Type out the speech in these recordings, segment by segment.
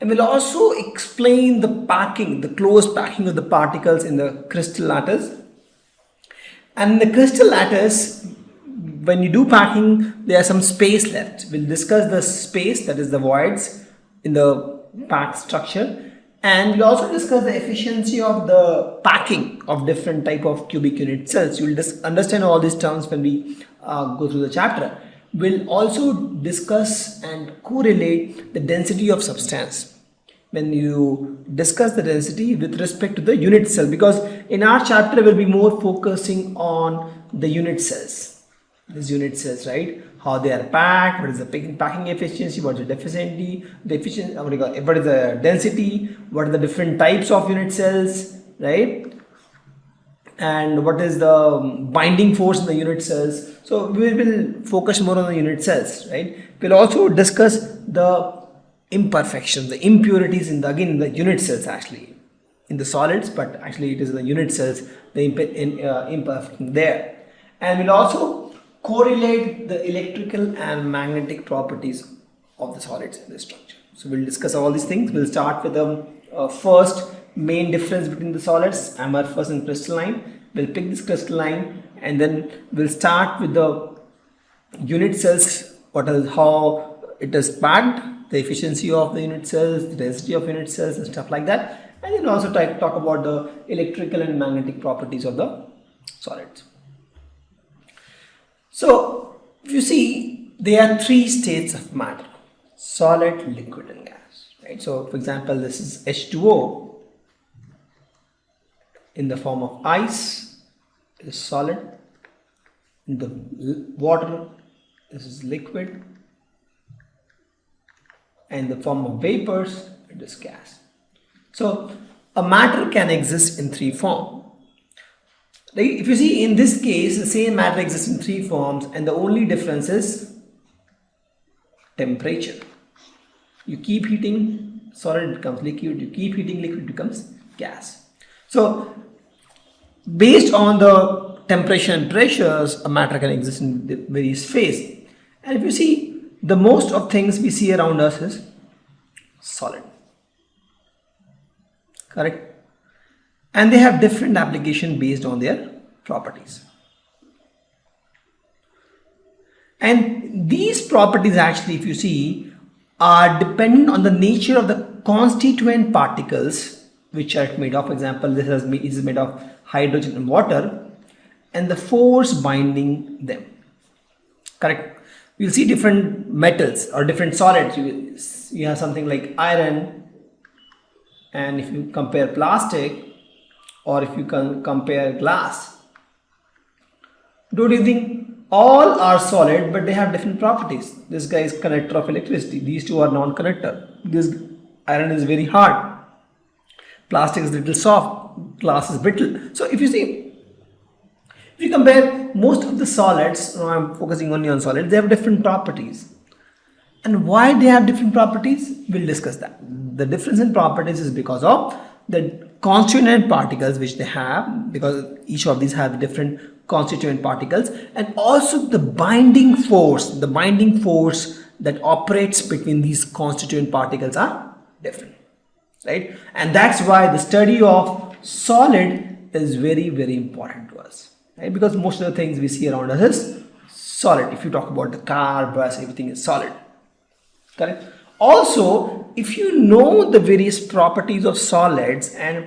And we'll also explain the packing, the closed packing of the particles in the crystal lattice. And in the crystal lattice, when you do packing, there's some space left. We'll discuss the space, that is the voids in the packed structure. And we'll also discuss the efficiency of the packing of different type of cubic unit cells. You'll understand all these terms when we go through the chapter. We'll also discuss and correlate the density of substance when you discuss the density with respect to the unit cell, because in our chapter we'll be more focusing on the unit cells. These unit cells, right? How they are packed, what is the packing efficiency, what is the efficiency, what is the density, what are the different types of unit cells, right? And what is the binding force in the unit cells. So we will focus more on the unit cells, right? We'll also discuss the imperfections, the impurities in the unit cells, actually in the solids, but actually it is the unit cells, the imperfection there. And we'll also correlate the electrical and magnetic properties of the solids in the structure. So we'll discuss all these things. We'll start with the first main difference between the solids, amorphous and crystalline. We'll pick this crystalline, and then we'll start with the unit cells, how it is packed, the efficiency of the unit cells, the density of unit cells and stuff like that. And then also talk about the electrical and magnetic properties of the solids. So if you see, there are three states of matter: solid, liquid and gas, right? So for example, this is H2O in the form of ice, it is solid. In the water, this is liquid. And in the form of vapors, it is gas. So a matter can exist in three forms. If you see, in this case, the same matter exists in three forms, and the only difference is temperature. You keep heating, solid, it becomes liquid. You keep heating, liquid becomes gas. So based on the temperature and pressures, a matter can exist in various phases. And if you see, the most of things we see around us is solid. Correct? And they have different application based on their properties. And these properties, actually, if you see, are dependent on the nature of the constituent particles which are made of. For example, this is made of hydrogen and water, and the force binding them. Correct? You'll see different metals or different solids. You have something like iron, and if you compare plastic, or if you can compare glass, don't you think all are solid, but they have different properties? This guy is conductor of electricity. These two are non-conductor. This iron is very hard. Plastic is little soft. Glass is brittle. So if you see, if you compare most of the solids, I'm focusing only on solids, they have different properties. And why they have different properties? We'll discuss that. The difference in properties is because of the constituent particles which they have, because each of these have different constituent particles, and also the binding force that operates between these constituent particles are different, right? And that's why the study of solid is very, very important to us, right? Because most of the things we see around us is solid. If you talk about the car, bus, everything is solid. Correct? Also, if you know the various properties of solids, and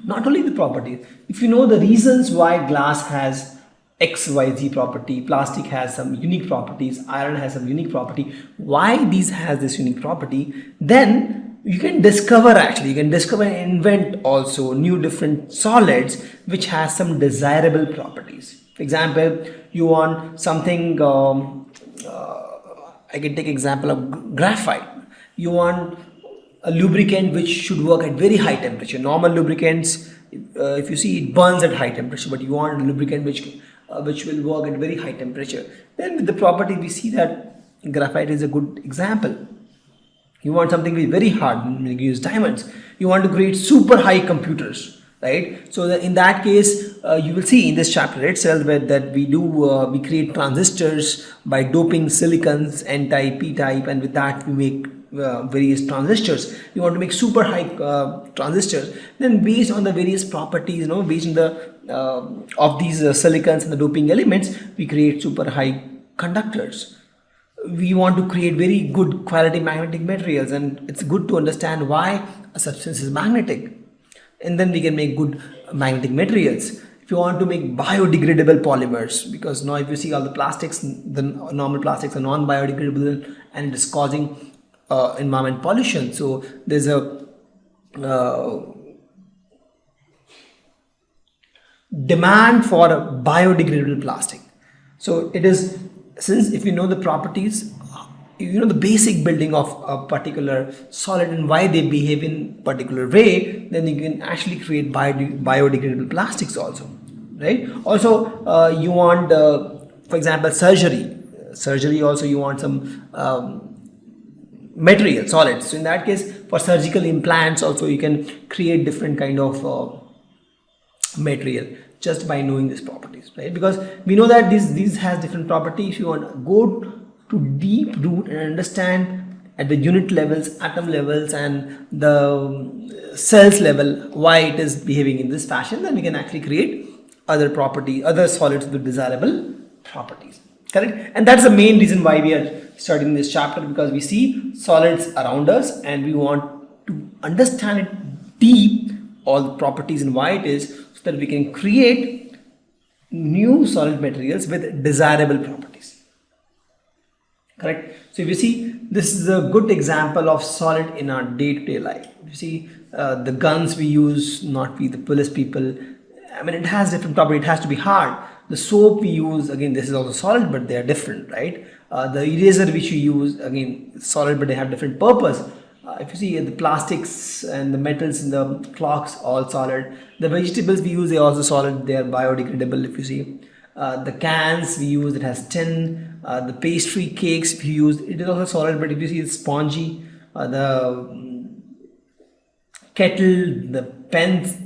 not only the properties, if you know the reasons why glass has XYZ property, plastic has some unique properties, iron has some unique property, why these has this unique property, then you can discover and invent also new different solids which has some desirable properties. For example, you want something, I can take example of graphite. You want a lubricant which should work at very high temperature. Normal lubricants, if you see, it burns at high temperature, but you want a lubricant which will work at very high temperature. Then with the property, we see that graphite is a good example. You want something very hard, you use diamonds. You want to create super high computers, right? So in that case, you will see in this chapter itself that we create transistors by doping silicons, N-type, P-type, and with that we make various transistors. You want to make super high transistors. Then based on the various properties, based on the of these silicons and the doping elements, we create super high conductors. We want to create very good quality magnetic materials, and it's good to understand why a substance is magnetic, and then we can make good magnetic materials. If you want to make biodegradable polymers, because now if you see all the plastics, the normal plastics are non-biodegradable and it is causing environment pollution. So there's a demand for a biodegradable plastic. So it is, since if you know the properties, the basic building of a particular solid and why they behave in particular way, then you can actually create biodegradable plastics also, right? Also you want for example surgery also, you want some material solids. So in that case, for surgical implants also, you can create different kind of material just by knowing these properties, right? Because we know that these has different properties. If you want to go to deep root and understand at the unit levels, atom levels, and the cells level why it is behaving in this fashion, then we can actually create other solids with desirable properties, correct? And that's the main reason why we are studying this chapter, because we see solids around us and we want to understand it deep, all the properties and why it is, so that we can create new solid materials with desirable properties, correct? So if you see, this is a good example of solid in our day-to-day life. You see the guns we use, not we the police people, I mean, it has different properties. It has to be hard. The soap we use, again, this is also solid, but they are different, right? The eraser which we use, again, solid, but they have different purpose. If you see the plastics and the metals in the clocks, all solid. The vegetables we use, they are also solid. They are biodegradable. If you see the cans we use, it has tin. The pastry cakes we use, it is also solid. But if you see it's spongy. The kettle, the pens,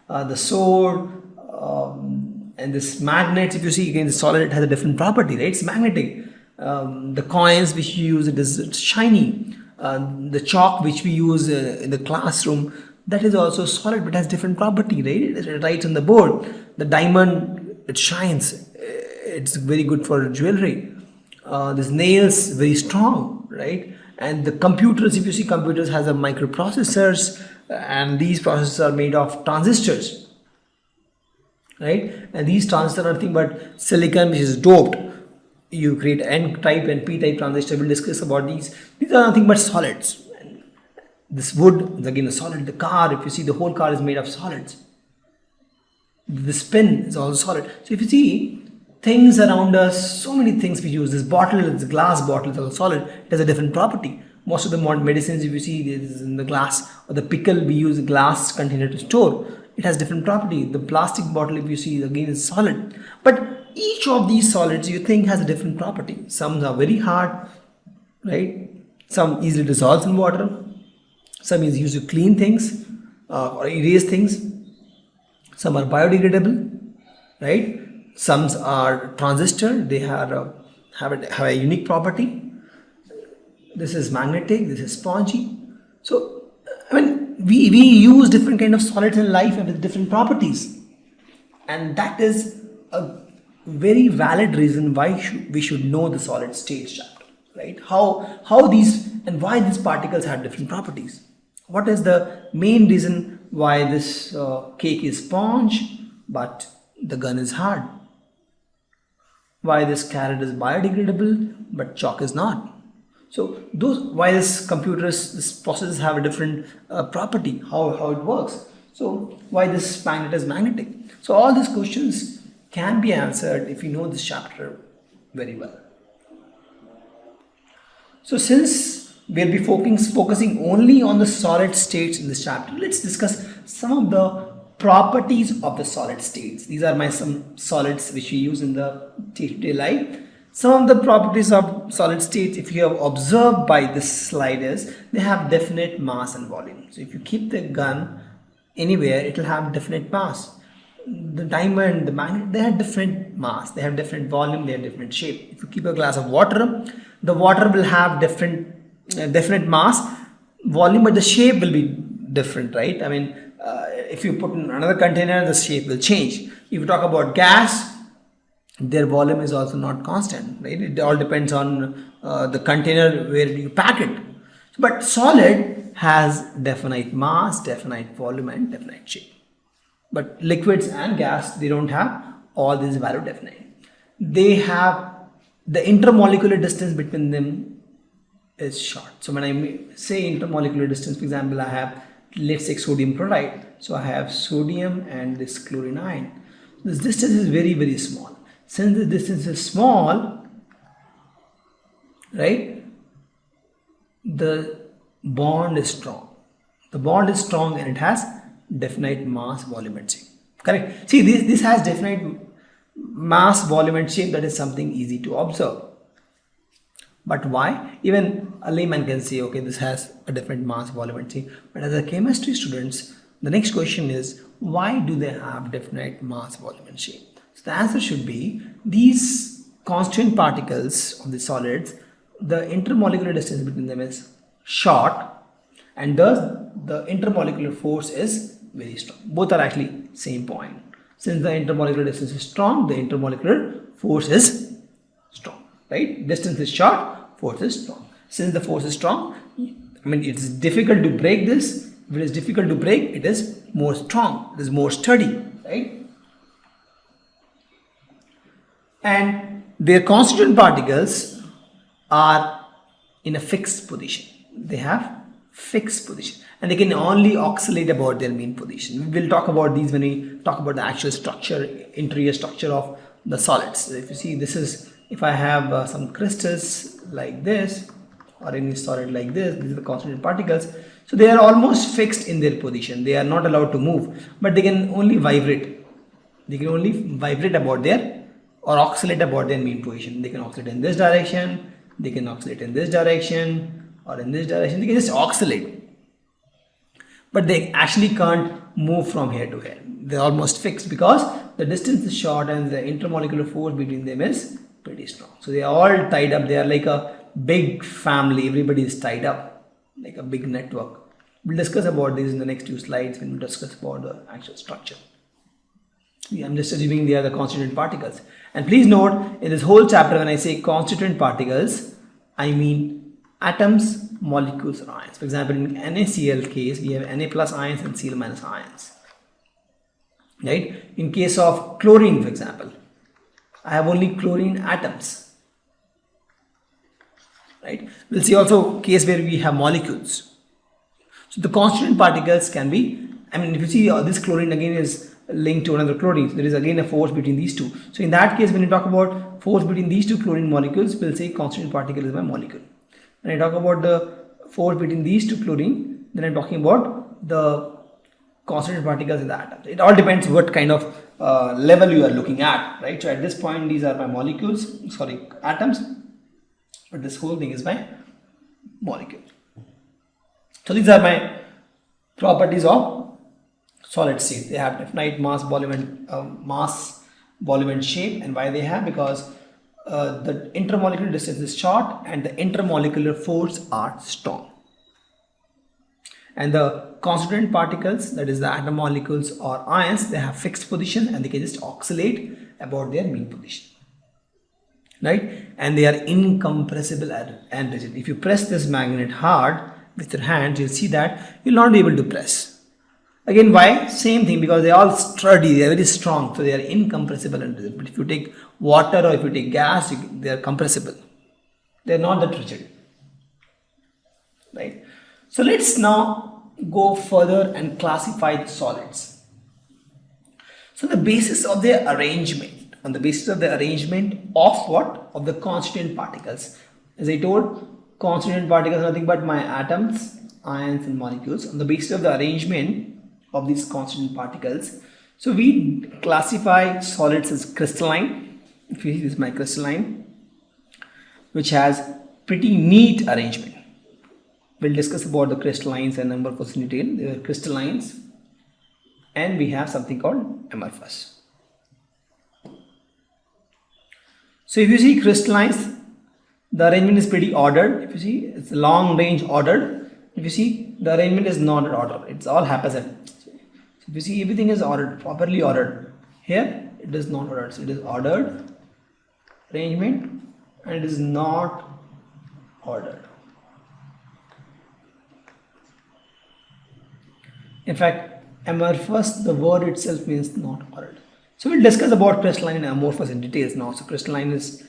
the sword, and this magnets, if you see, again, the solid, it has a different property, right? It's magnetic. The coins which you use, it's shiny. The chalk which we use in the classroom, that is also solid, but has different property, right? It writes on the board. The diamond, it shines. It's very good for jewelry. This nails, very strong, right? And the computers, if you see, computers has a microprocessors, and these processors are made of transistors, right? And these transistors are nothing but silicon which is doped. You create N-type and P-type transistor. We'll discuss about these. These are nothing but solids. And this wood is again a solid. The car, if you see, the whole car is made of solids. This pen is also solid. So if you see things around us, so many things we use. This bottle, this glass bottle is also solid. It has a different property. Most of the modern medicines, if you see, is in the glass, or the pickle, we use a glass container to store. It has different property. The plastic bottle, if you see, again is solid. But each of these solids you think has a different property. Some are very hard, right? Some easily dissolves in water. Some is used to clean things or erase things. Some are biodegradable, right? Some are transistor. They have a unique property. This is magnetic. This is spongy. So I mean, we use different kind of solids in life and with different properties, and that is a very valid reason why we should know the solid state chapter, right? How these and why these particles have different properties. What is the main reason why this cake is sponge but the gun is hard? Why this carrot is biodegradable but chalk is not? So why this processes have a different property, how it works. So why this magnet is magnetic. So all these questions can be answered if you know this chapter very well. So since we'll be focusing only on the solid states in this chapter, let's discuss some of the properties of the solid states. These are some solids which we use in the day-to-day life. Some of the properties of solid states, if you have observed by this slide, is they have definite mass and volume. So if you keep the gun anywhere, it will have definite mass. The diamond, the magnet, they have different mass, they have different volume, they have different shape. If you keep a glass of water, the water will have different definite mass, volume, but the shape will be different, right? I mean, if you put in another container, the shape will change. If you talk about gas, their volume is also not constant, right? It all depends on the container where you pack it. But solid has definite mass, definite volume, and definite shape. But liquids and gas, they don't have all these value definite. They have the intermolecular distance between them is short. So when I say intermolecular distance, for example, I have, let's say, sodium chloride. So I have sodium and this chlorine ion. This distance is very, very small. Since the distance is small, right, the bond is strong. The bond is strong and it has definite mass, volume and shape. Correct? See, this has definite mass, volume and shape. That is something easy to observe. But why? Even a layman can say, okay, this has a different mass, volume and shape. But as a chemistry students, the next question is, why do they have definite mass, volume and shape? So the answer should be, these constituent particles of the solids, the intermolecular distance between them is short, and thus the intermolecular force is very strong. Both are actually same point. Since the intermolecular distance is strong, the intermolecular force is strong, right? Distance is short, force is strong. Since the force is strong, I mean, it is difficult to break this. If it is difficult to break, it is more strong, it is more sturdy, right? And their constituent particles are in a fixed position. They have fixed position and they can only oscillate about their mean position. We will talk about these when we talk about the actual structure, interior structure of the solids. So if you see, this is, if I have some crystals like this or any solid like this, these are the constituent particles. So they are almost fixed in their position. They are not allowed to move, but they can only vibrate. They can only vibrate about their or oscillate about their mean position. They can oscillate in this direction, they can oscillate in this direction or in this direction. They can just oscillate, but they actually can't move from here to here. They're almost fixed because the distance is short and the intermolecular force between them is pretty strong. So they are all tied up. They are like a big family. Everybody is tied up like a big network. We'll discuss about this in the next 2 slides when we discuss about the actual structure. I'm just assuming they are the constituent particles. And please note, in this whole chapter, when I say constituent particles, I mean atoms, molecules, or ions. For example, in NaCl case, we have Na plus ions and Cl minus ions. Right? In case of chlorine, for example, I have only chlorine atoms. Right? We'll see also case where we have molecules. So the constituent particles can be, I mean, if you see this chlorine again is linked to another chlorine, so there is again a force between these two. So in that case, when you talk about force between these two chlorine molecules, we'll say constituent particle is my molecule. When I talk about the force between these two chlorine, then I'm talking about the constituent particles in the atom. It all depends what kind of level you are looking at, right? So at this point, these are my molecules, sorry, atoms, but this whole thing is my molecule. So these are my properties of solid state. They have definite mass, volume and shape. And why they have? Because the intermolecular distance is short and the intermolecular force are strong. And the constituent particles, that is the atom molecules or ions, they have fixed position and they can just oscillate about their mean position. Right? And they are incompressible and rigid. If you press this magnet hard with your hands, you'll see that you'll not be able to press. Again, why? Same thing, because they are all sturdy, they are very strong, so they are incompressible and rigid. But if you take water or if you take gas, they are compressible. They are not that rigid. Right? So let's now go further and classify the solids. So the basis of their arrangement, on the basis of the arrangement of what? Of the constituent particles. As I told, constituent particles are nothing but my atoms, ions and molecules. On the basis of the arrangement of these constituent particles, so we classify solids as crystalline. If you see, this is my crystalline, which has pretty neat arrangement. We'll discuss about the crystallines and amorphous in detail. They are crystallines, and we have something called amorphous. So if you see crystallines, the arrangement is pretty ordered. If you see, it's long range ordered. If you see, the arrangement is not ordered. It's all haphazard. So if you see, everything is ordered, properly ordered. Here, it is not ordered. So it is ordered arrangement, and it is not ordered. In fact, amorphous, the word itself means not ordered. So we'll discuss about crystalline and amorphous in details now. So crystalline is